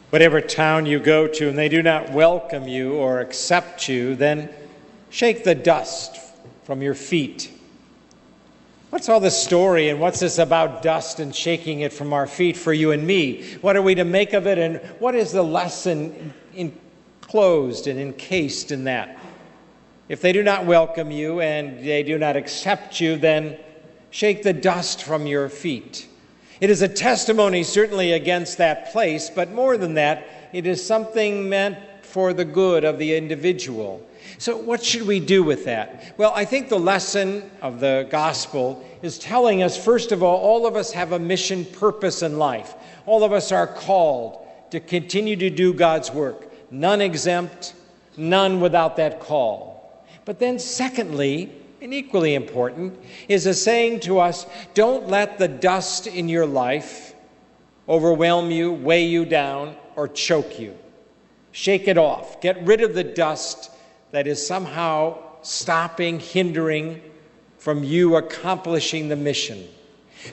Whatever town you go to and they do not welcome you or accept you, then shake the dust from your feet. What's all this story and what's this about dust and shaking it from our feet for you and me? What are we to make of it, and what is the lesson enclosed and encased in that? If they do not welcome you and they do not accept you, then shake the dust from your feet. It is a testimony certainly against that place, but more than that, it is something meant for the good of the individual. So what should we do with that? Well, I think the lesson of the gospel is telling us, first of all of us have a mission purpose in life. All of us are called to continue to do God's work. None exempt, none without that call. But then secondly, and equally important, is a saying to us, don't let the dust in your life overwhelm you, weigh you down, or choke you. Shake it off. Get rid of the dust that is somehow stopping, hindering from you accomplishing the mission.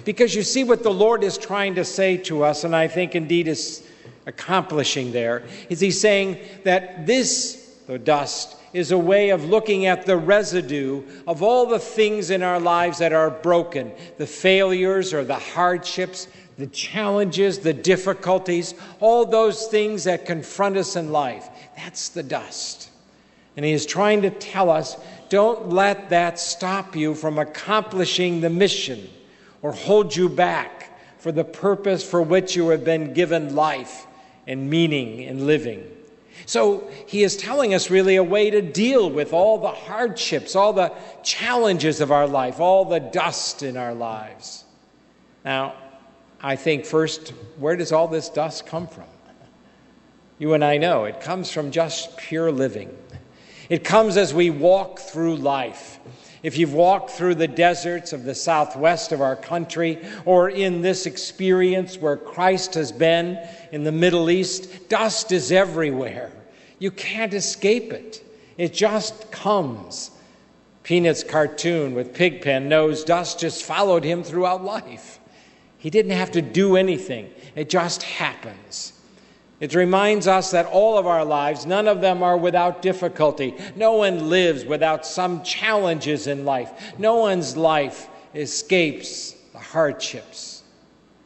Because you see what the Lord is trying to say to us, and I think indeed is accomplishing there, is he's saying that the dust, is a way of looking at the residue of all the things in our lives that are broken, the failures or the hardships, the challenges, the difficulties, all those things that confront us in life. That's the dust. And he is trying to tell us, don't let that stop you from accomplishing the mission or hold you back for the purpose for which you have been given life and meaning in living. So he is telling us really a way to deal with all the hardships, all the challenges of our life, all the dust in our lives. Now, I think first, where does all this dust come from? You and I know it comes from just pure living. It comes as we walk through life. If you've walked through the deserts of the southwest of our country, or in this experience where Christ has been in the Middle East, dust is everywhere. You can't escape it. It just comes. Peanuts cartoon with Pigpen knows dust just followed him throughout life. He didn't have to do anything. It just happens. It reminds us that all of our lives, none of them are without difficulty. No one lives without some challenges in life. No one's life escapes the hardships.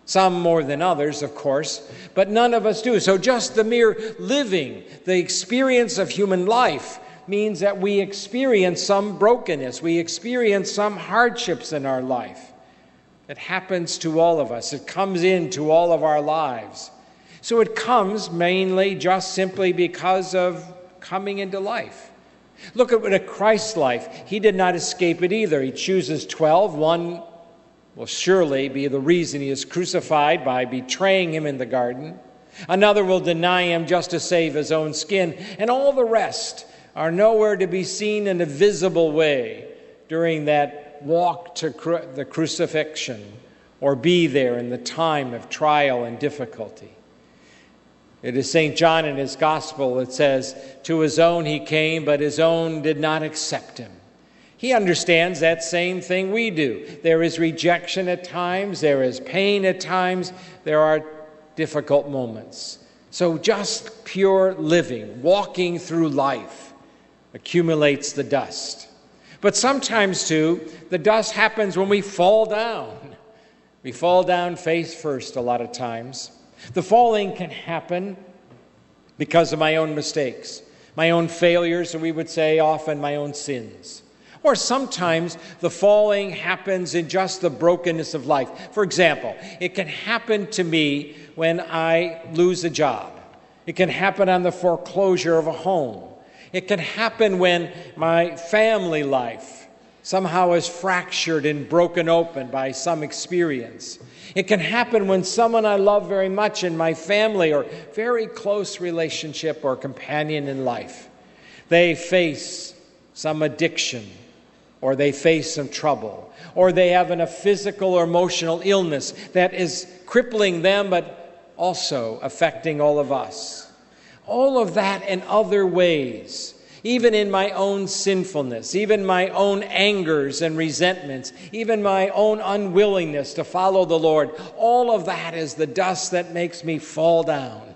Some more than others, of course, but none of us do. So just the mere living, the experience of human life, means that we experience some brokenness. We experience some hardships in our life. It happens to all of us. It comes into all of our lives. So it comes mainly just simply because of coming into life. Look at Christ's life. He did not escape it either. He chooses 12. One will surely be the reason he is crucified, by betraying him in the garden. Another will deny him just to save his own skin. And all the rest are nowhere to be seen in a visible way during that walk to the crucifixion, or be there in the time of trial and difficulty. It is St. John in his gospel that says, to his own he came, but his own did not accept him. He understands that same thing we do. There is rejection at times, there is pain at times, there are difficult moments. So just pure living, walking through life, accumulates the dust. But sometimes, too, the dust happens when we fall down. We fall down face first a lot of times. The falling can happen because of my own mistakes, my own failures, or we would say often my own sins. Or sometimes the falling happens in just the brokenness of life. For example, it can happen to me when I lose a job. It can happen on the foreclosure of a home. It can happen when my family life somehow is fractured and broken open by some experience. It can happen when someone I love very much in my family or very close relationship or companion in life, they face some addiction, or they face some trouble, or they have a physical or emotional illness that is crippling them but also affecting all of us. All of that and other ways, even in my own sinfulness, even my own angers and resentments, even my own unwillingness to follow the Lord, all of that is the dust that makes me fall down.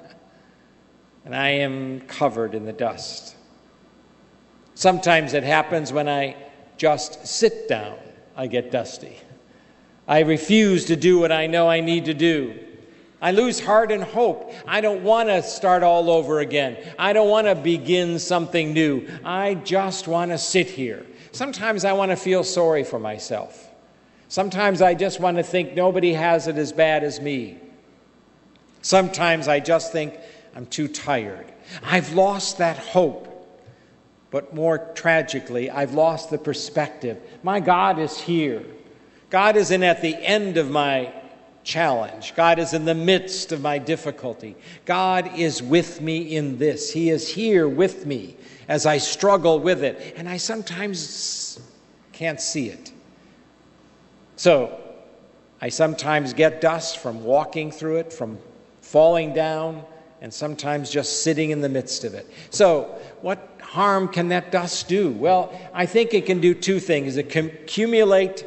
and I am covered in the dust. Sometimes it happens when I just sit down, I get dusty. I refuse to do what I know I need to do. I lose heart and hope. I don't want to start all over again. I don't want to begin something new. I just want to sit here. Sometimes I want to feel sorry for myself. Sometimes I just want to think nobody has it as bad as me. Sometimes I just think I'm too tired. I've lost that hope. But more tragically, I've lost the perspective. My God is here. God isn't at the end of my challenge. God is in the midst of my difficulty. God is with me in this. He is here with me as I struggle with it. And I sometimes can't see it. So I sometimes get dust from walking through it, from falling down, and sometimes just sitting in the midst of it. So what harm can that dust do? Well, I think it can do two things. It can accumulate,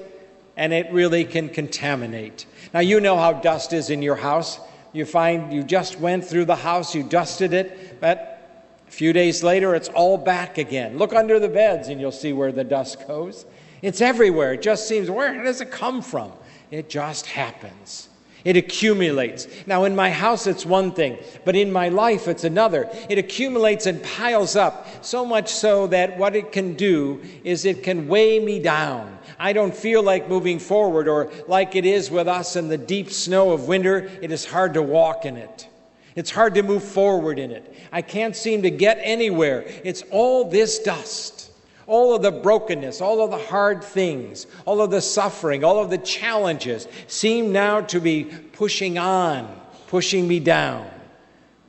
and it really can contaminate. Now, you know how dust is in your house. You find you just went through the house, you dusted it, but a few days later, it's all back again. Look under the beds, and you'll see where the dust goes. It's everywhere. It just seems, where does it come from? It just happens. It accumulates. Now, in my house, it's one thing, but in my life, it's another. It accumulates and piles up, so much so that what it can do is it can weigh me down. I don't feel like moving forward, or like it is with us in the deep snow of winter, it is hard to walk in it. It's hard to move forward in it. I can't seem to get anywhere. It's all this dust. All of the brokenness, all of the hard things, all of the suffering, all of the challenges seem now to be pushing on, pushing me down.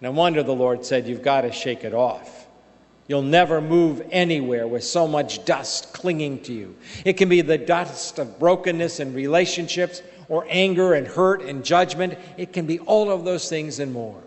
No wonder the Lord said, you've got to shake it off. You'll never move anywhere with so much dust clinging to you. It can be the dust of brokenness in relationships, or anger and hurt and judgment. It can be all of those things and more.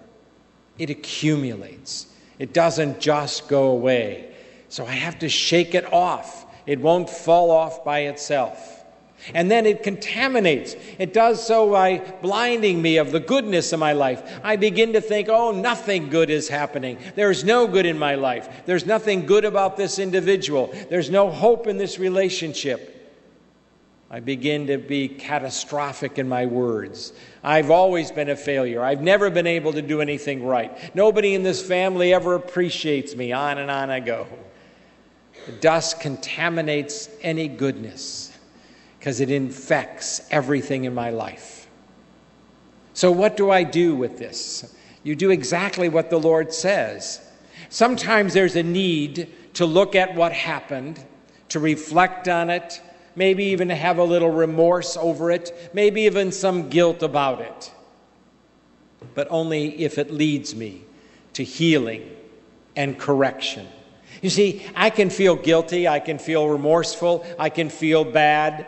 It accumulates. It doesn't just go away. So I have to shake it off. It won't fall off by itself. And then it contaminates. It does so by blinding me of the goodness of my life. I begin to think, oh, nothing good is happening. There's no good in my life. There's nothing good about this individual. There's no hope in this relationship. I begin to be catastrophic in my words. I've always been a failure. I've never been able to do anything right. Nobody in this family ever appreciates me. On and on I go. The dust contaminates any goodness because it infects everything in my life. So what do I do with this? You do exactly what the Lord says. Sometimes there's a need to look at what happened, to reflect on it, maybe even to have a little remorse over it, maybe even some guilt about it. But only if it leads me to healing and correction. You see, I can feel guilty, I can feel remorseful, I can feel bad,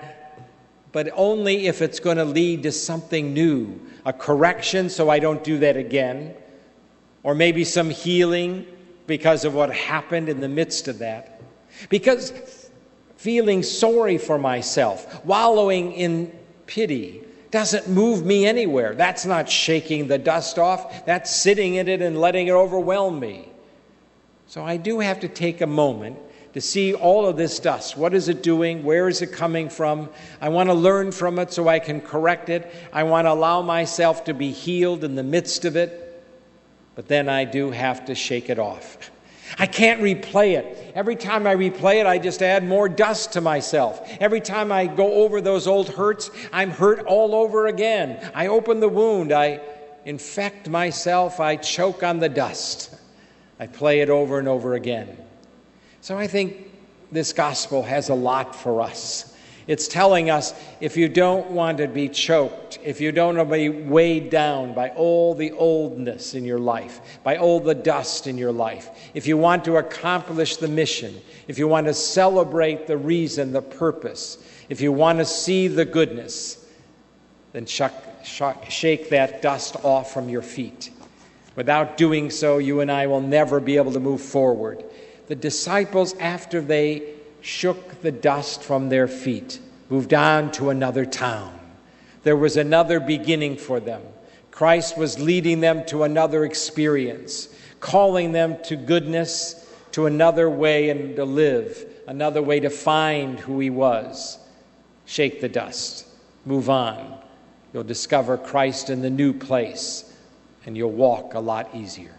but only if it's going to lead to something new, a correction so I don't do that again, or maybe some healing because of what happened in the midst of that. Because feeling sorry for myself, wallowing in pity, doesn't move me anywhere. That's not shaking the dust off, that's sitting in it and letting it overwhelm me. So I do have to take a moment to see all of this dust. What is it doing? Where is it coming from? I want to learn from it so I can correct it. I want to allow myself to be healed in the midst of it. But then I do have to shake it off. I can't replay it. Every time I replay it, I just add more dust to myself. Every time I go over those old hurts, I'm hurt all over again. I open the wound. I infect myself. I choke on the dust. I play it over and over again. So I think this gospel has a lot for us. It's telling us if you don't want to be choked, if you don't want to be weighed down by all the oldness in your life, by all the dust in your life, if you want to accomplish the mission, if you want to celebrate the reason, the purpose, if you want to see the goodness, then shake that dust off from your feet. Without doing so, you and I will never be able to move forward. The disciples, after they shook the dust from their feet, moved on to another town. There was another beginning for them. Christ was leading them to another experience. calling them to goodness, to another way and to live, another way to find who he was. Shake the dust. Move on. You'll discover Christ in the new place, and you'll walk a lot easier.